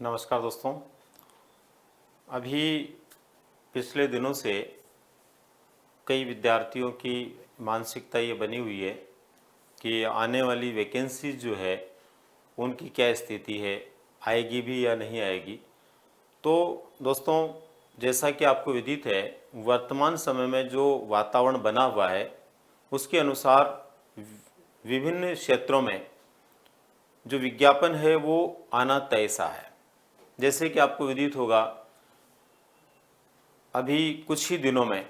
नमस्कार दोस्तों। अभी पिछले दिनों से कई विद्यार्थियों की मानसिकता ये बनी हुई है कि आने वाली वैकेंसीज जो है उनकी क्या स्थिति है, आएगी भी या नहीं आएगी। तो दोस्तों, जैसा कि आपको विदित है, वर्तमान समय में जो वातावरण बना हुआ है उसके अनुसार विभिन्न क्षेत्रों में जो विज्ञापन है वो आना तय सा है। जैसे कि आपको विदित होगा, अभी कुछ ही दिनों में,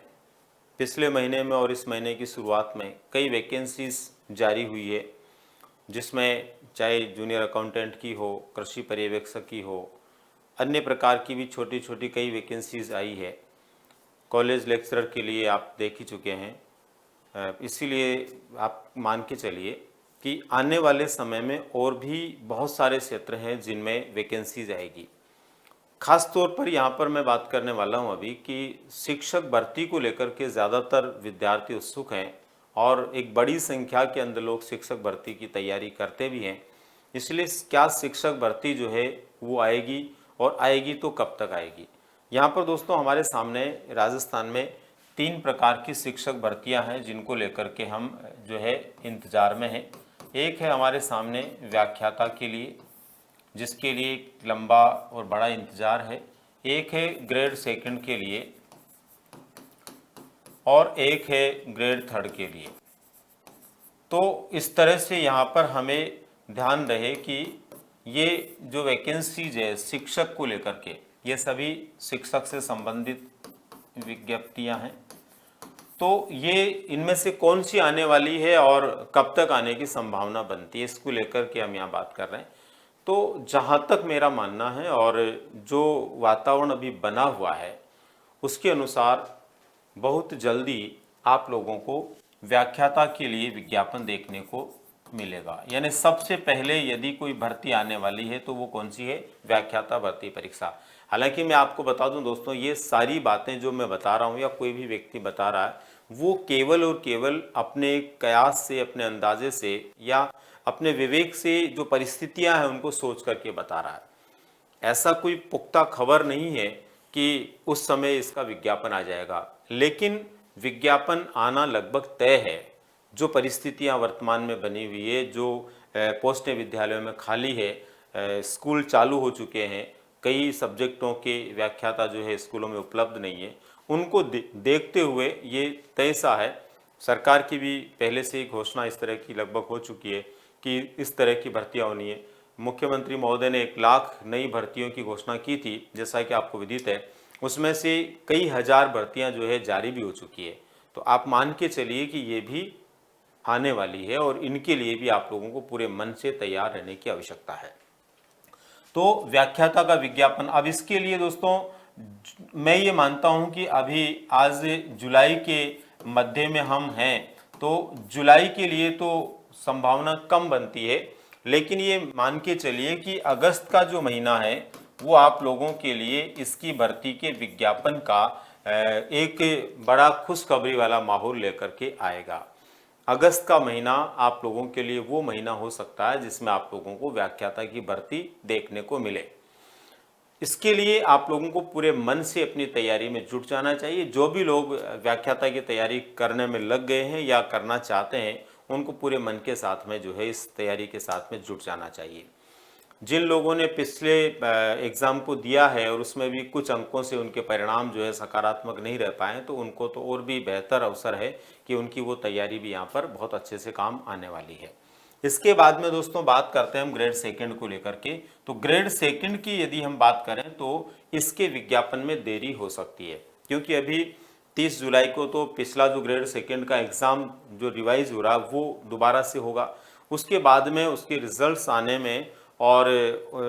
पिछले महीने में और इस महीने की शुरुआत में कई वैकेंसीज जारी हुई है, जिसमें चाहे जूनियर अकाउंटेंट की हो, कृषि पर्यवेक्षक की हो, अन्य प्रकार की भी छोटी छोटी कई वैकेंसीज आई है। कॉलेज लेक्चरर के लिए आप देख ही चुके हैं। इसीलिए आप मान के चलिए कि आने वाले समय में और भी बहुत सारे क्षेत्र हैं जिनमें वैकेंसीज आएगी। खास तौर पर यहाँ पर मैं बात करने वाला हूँ अभी कि शिक्षक भर्ती को लेकर के ज़्यादातर विद्यार्थी उत्सुक हैं और एक बड़ी संख्या के अंदर लोग शिक्षक भर्ती की तैयारी करते भी हैं। इसलिए क्या शिक्षक भर्ती जो है वो आएगी, और आएगी तो कब तक आएगी। यहाँ पर दोस्तों हमारे सामने राजस्थान में 3 प्रकार की शिक्षक भर्तियाँ हैं जिनको लेकर के हम जो है इंतज़ार में हैं। एक है हमारे सामने व्याख्याता के लिए, जिसके लिए एक लंबा और बड़ा इंतज़ार है। एक है ग्रेड सेकंड के लिए और एक है ग्रेड थर्ड के लिए। तो इस तरह से यहाँ पर हमें ध्यान रहे कि ये जो वैकेंसीज है शिक्षक को लेकर के, ये सभी शिक्षक से संबंधित विज्ञप्तियाँ हैं। तो ये इनमें से कौन सी आने वाली है और कब तक आने की संभावना बनती है, इसको लेकर के हम यहाँ बात कर रहे हैं। तो जहाँ तक मेरा मानना है और जो वातावरण अभी बना हुआ है उसके अनुसार बहुत जल्दी आप लोगों को व्याख्याता के लिए विज्ञापन देखने को मिलेगा। यानी सबसे पहले यदि कोई भर्ती आने वाली है तो वो कौन सी है? व्याख्याता भर्ती परीक्षा। हालांकि मैं आपको बता दूं दोस्तों, ये सारी बातें जो मैं बता रहा हूं या कोई भी व्यक्ति बता रहा है, वो केवल और केवल अपने कयास से, अपने अंदाजे से या अपने विवेक से जो परिस्थितियां हैं उनको सोच करके बता रहा है। ऐसा कोई पुख्ता खबर नहीं है कि उस समय इसका विज्ञापन आ जाएगा, लेकिन विज्ञापन आना लगभग तय है। जो परिस्थितियां वर्तमान में बनी हुई है, जो पोस्टें विद्यालयों में खाली है, स्कूल चालू हो चुके हैं, कई सब्जेक्टों के व्याख्याता जो है स्कूलों में उपलब्ध नहीं है, उनको देखते हुए ये तय सा है। सरकार की भी पहले से ही घोषणा इस तरह की लगभग हो चुकी है कि इस तरह की भर्तियां होनी है। मुख्यमंत्री महोदय ने 1 लाख नई भर्तियों की घोषणा की थी, जैसा कि आपको विदित है। उसमें से कई हजार भर्तियां जो है जारी भी हो चुकी है। तो आप मान के चलिए कि ये भी आने वाली है और इनके लिए भी आप लोगों को पूरे मन से तैयार रहने की आवश्यकता है। तो व्याख्याता का विज्ञापन, अब इसके लिए दोस्तों मैं ये मानता हूं कि अभी आज जुलाई के मध्य में हम हैं, तो जुलाई के लिए तो संभावना कम बनती है, लेकिन ये मान के चलिए कि अगस्त का जो महीना है वो आप लोगों के लिए इसकी भर्ती के विज्ञापन का एक बड़ा खुशखबरी वाला माहौल लेकर के आएगा। अगस्त का महीना आप लोगों के लिए वो महीना हो सकता है जिसमें आप लोगों को व्याख्याता की भर्ती देखने को मिले। इसके लिए आप लोगों को पूरे मन से अपनी तैयारी में जुट जाना चाहिए। जो भी लोग व्याख्याता की तैयारी करने में लग गए हैं या करना चाहते हैं, उनको पूरे मन के साथ में जो है इस तैयारी के साथ में जुट जाना चाहिए। जिन लोगों ने पिछले एग्ज़ाम को दिया है और उसमें भी कुछ अंकों से उनके परिणाम जो है सकारात्मक नहीं रह पाए, तो उनको तो और भी बेहतर अवसर है कि उनकी वो तैयारी भी यहाँ पर बहुत अच्छे से काम आने वाली है। इसके बाद में दोस्तों बात करते हैं हम ग्रेड सेकंड को लेकर के। तो ग्रेड सेकंड की यदि हम बात करें तो इसके विज्ञापन में देरी हो सकती है, क्योंकि अभी 30 जुलाई को तो पिछला जो ग्रेड सेकंड का एग्ज़ाम जो रिवाइज हो रहा है वो दोबारा से होगा। उसके बाद में उसके रिजल्ट्स आने में और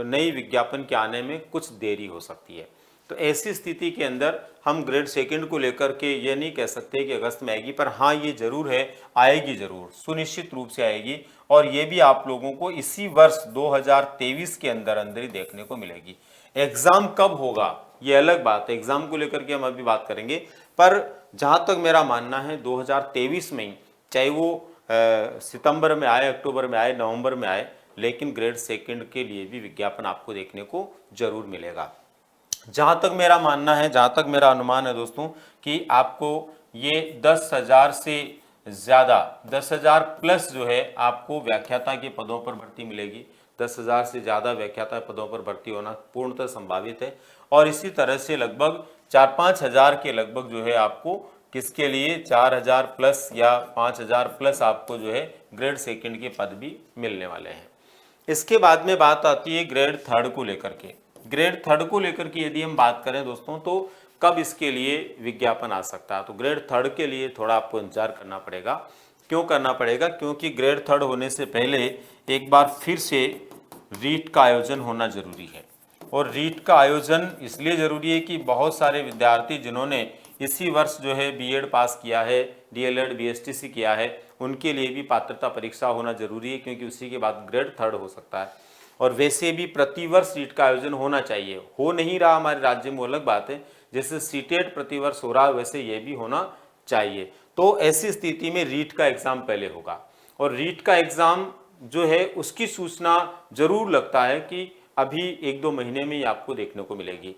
नई विज्ञापन के आने में कुछ देरी हो सकती है। तो ऐसी स्थिति के अंदर हम ग्रेड सेकंड को लेकर के ये नहीं कह सकते कि अगस्त में आएगी, पर हाँ ये जरूर है, आएगी जरूर, सुनिश्चित रूप से आएगी। और ये भी आप लोगों को इसी वर्ष 2023 के अंदर अंदर ही देखने को मिलेगी। एग्जाम कब होगा ये अलग बात है, एग्जाम को लेकर के हम अभी बात करेंगे, पर जहां तक मेरा मानना है 2023 में ही, चाहे वो सितंबर में आए, अक्टूबर में आए, नवंबर में आए, लेकिन ग्रेड सेकंड के लिए भी विज्ञापन आपको देखने को जरूर मिलेगा। जहाँ तक मेरा मानना है, जहाँ तक मेरा अनुमान है दोस्तों, कि आपको ये 10,000 से ज़्यादा 10,000 प्लस जो है आपको व्याख्याता के पदों पर भर्ती मिलेगी। 10,000 से ज़्यादा व्याख्याता पदों पर भर्ती होना पूर्णतः संभावित है। और इसी तरह से लगभग 4-5 हज़ार के लगभग जो है आपको किसके लिए 4,000 प्लस या 5,000 प्लस आपको जो है ग्रेड सेकंड के पद भी मिलने वाले हैं। इसके बाद में बात आती है ग्रेड थर्ड को लेकर के। ग्रेड थर्ड को लेकर के यदि हम बात करें दोस्तों, तो कब इसके लिए विज्ञापन आ सकता है? तो ग्रेड थर्ड के लिए थोड़ा आपको इंतजार करना पड़ेगा। क्यों करना पड़ेगा? क्योंकि ग्रेड थर्ड होने से पहले एक बार फिर से रीट का आयोजन होना जरूरी है। और रीट का आयोजन इसलिए जरूरी है कि बहुत सारे विद्यार्थी जिन्होंने इसी वर्ष जो है बीएड पास किया है, डीएलएड बीएसटीसी किया है, उनके लिए भी पात्रता परीक्षा होना जरूरी है, क्योंकि उसी के बाद ग्रेड थर्ड हो सकता है। और वैसे भी प्रतिवर्ष रीट का आयोजन होना चाहिए। हो नहीं रहा हमारे राज्य में, अलग बात है। जैसे सीटेट प्रतिवर्ष हो रहा है, वैसे ये भी होना चाहिए। तो ऐसी स्थिति में रीट का एग्जाम पहले होगा। और रीट का एग्जाम जो है उसकी सूचना जरूर लगता है कि अभी 1-2 महीने में ही आपको देखने को मिलेगी।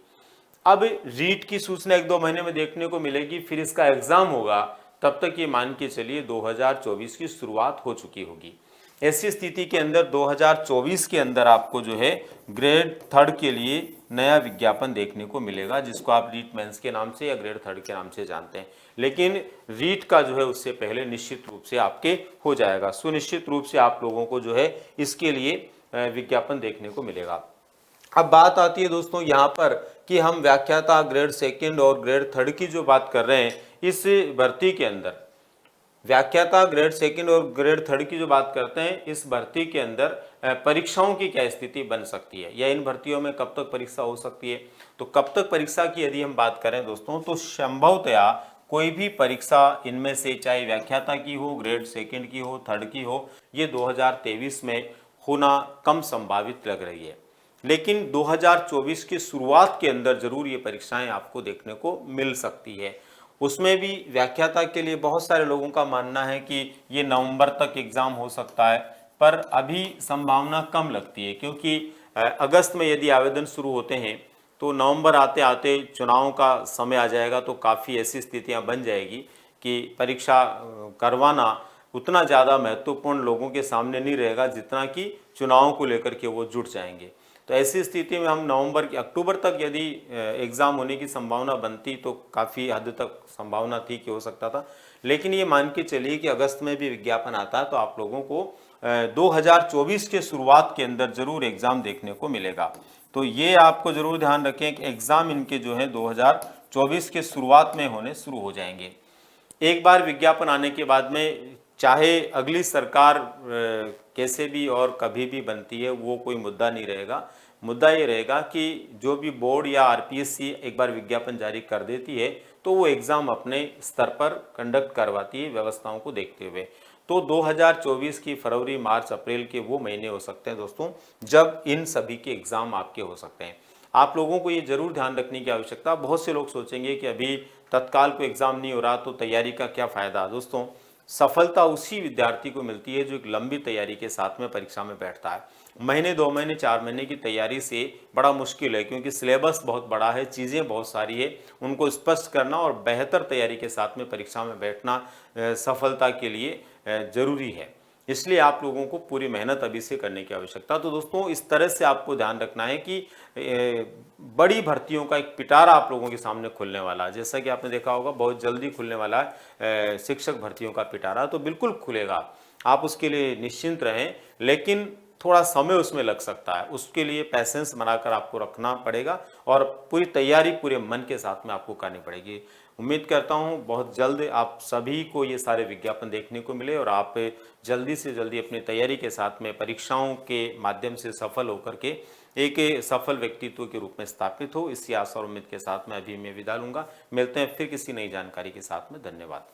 अब रीट की सूचना 1-2 महीने में देखने को मिलेगी, फिर इसका एग्जाम होगा, तब तक ये मान के चलिए 2024 की शुरुआत हो चुकी होगी। ऐसी स्थिति के अंदर 2024 के अंदर आपको जो है ग्रेड थर्ड के लिए नया विज्ञापन देखने को मिलेगा, जिसको आप रीट मेंस के नाम से या ग्रेड थर्ड के नाम से जानते हैं। लेकिन रीट का जो है उससे पहले निश्चित रूप से आपके हो जाएगा। सुनिश्चित रूप से आप लोगों को जो है इसके लिए विज्ञापन देखने को मिलेगा। अब बात आती है दोस्तों यहाँ पर कि हम व्याख्याता ग्रेड सेकंड और ग्रेड थर्ड की जो बात कर रहे हैं, इस भर्ती के अंदर व्याख्याता ग्रेड सेकंड और ग्रेड थर्ड की जो बात करते हैं, इस भर्ती के अंदर परीक्षाओं की क्या स्थिति बन सकती है, या इन भर्तियों में कब तक परीक्षा हो सकती है? तो कब तक परीक्षा की यदि हम बात करें दोस्तों, तो संभवतया कोई भी परीक्षा इनमें से, चाहे व्याख्याता की हो, ग्रेड सेकंड की हो, थर्ड की हो, ये 2023 में होना कम संभावित लग रही है। लेकिन 2024 की शुरुआत के अंदर जरूर ये परीक्षाएं आपको देखने को मिल सकती है। उसमें भी व्याख्याता के लिए बहुत सारे लोगों का मानना है कि ये नवंबर तक एग्जाम हो सकता है, पर अभी संभावना कम लगती है, क्योंकि अगस्त में यदि आवेदन शुरू होते हैं तो नवंबर आते आते चुनाव का समय आ जाएगा, तो काफ़ी ऐसी स्थितियां बन जाएगी कि परीक्षा करवाना उतना ज़्यादा महत्वपूर्ण लोगों के सामने नहीं रहेगा जितना कि चुनाव को लेकर के वो जुट जाएंगे। तो ऐसी स्थिति में हम नवंबर की अक्टूबर तक यदि एग्ज़ाम होने की संभावना बनती, तो काफ़ी हद तक संभावना थी कि हो सकता था। लेकिन ये मान के चलिए कि अगस्त में भी विज्ञापन आता है, तो आप लोगों को 2024 के शुरुआत के अंदर जरूर एग्ज़ाम देखने को मिलेगा। तो ये आपको जरूर ध्यान रखें कि एग्ज़ाम इनके जो है 2024 के शुरुआत में होने शुरू हो जाएंगे। एक बार विज्ञापन आने के बाद में चाहे अगली सरकार कैसे भी और कभी भी बनती है, वो कोई मुद्दा नहीं रहेगा। मुद्दा ये रहेगा कि जो भी बोर्ड या आरपीएससी एक बार विज्ञापन जारी कर देती है, तो वो एग्ज़ाम अपने स्तर पर कंडक्ट करवाती है व्यवस्थाओं को देखते हुए। तो 2024 की फरवरी, मार्च, अप्रैल के वो महीने हो सकते हैं दोस्तों, जब इन सभी के एग्ज़ाम आपके हो सकते हैं। आप लोगों को ये जरूर ध्यान रखने की आवश्यकता। बहुत से लोग सोचेंगे कि अभी तत्काल को एग्ज़ाम नहीं हो रहा, तो तैयारी का क्या फ़ायदा? दोस्तों, सफलता उसी विद्यार्थी को मिलती है जो एक लंबी तैयारी के साथ में परीक्षा में बैठता है। महीने, 2 महीने, 4 महीने की तैयारी से बड़ा मुश्किल है, क्योंकि सिलेबस बहुत बड़ा है, चीज़ें बहुत सारी है, उनको स्पष्ट करना और बेहतर तैयारी के साथ में परीक्षा में बैठना सफलता के लिए ज़रूरी है। इसलिए आप लोगों को पूरी मेहनत अभी से करने की आवश्यकता। तो दोस्तों, इस तरह से आपको ध्यान रखना है कि बड़ी भर्तियों का एक पिटारा आप लोगों के सामने खुलने वाला है। जैसा कि आपने देखा होगा, बहुत जल्दी खुलने वाला है शिक्षक भर्तियों का पिटारा, तो बिल्कुल खुलेगा, आप उसके लिए निश्चिंत रहें। लेकिन थोड़ा समय उसमें लग सकता है, उसके लिए पैसेंस बनाकर आपको रखना पड़ेगा और पूरी तैयारी पूरे मन के साथ में आपको करनी पड़ेगी। उम्मीद करता हूं बहुत जल्द आप सभी को ये सारे विज्ञापन देखने को मिले और आप जल्दी से जल्दी अपनी तैयारी के साथ में परीक्षाओं के माध्यम से सफल होकर के एक सफल व्यक्तित्व के रूप में स्थापित हो। इसी आशा और उम्मीद के साथ मैं अभी मैं विदा लूंगा। मिलते हैं फिर किसी नई जानकारी के साथ में। धन्यवाद।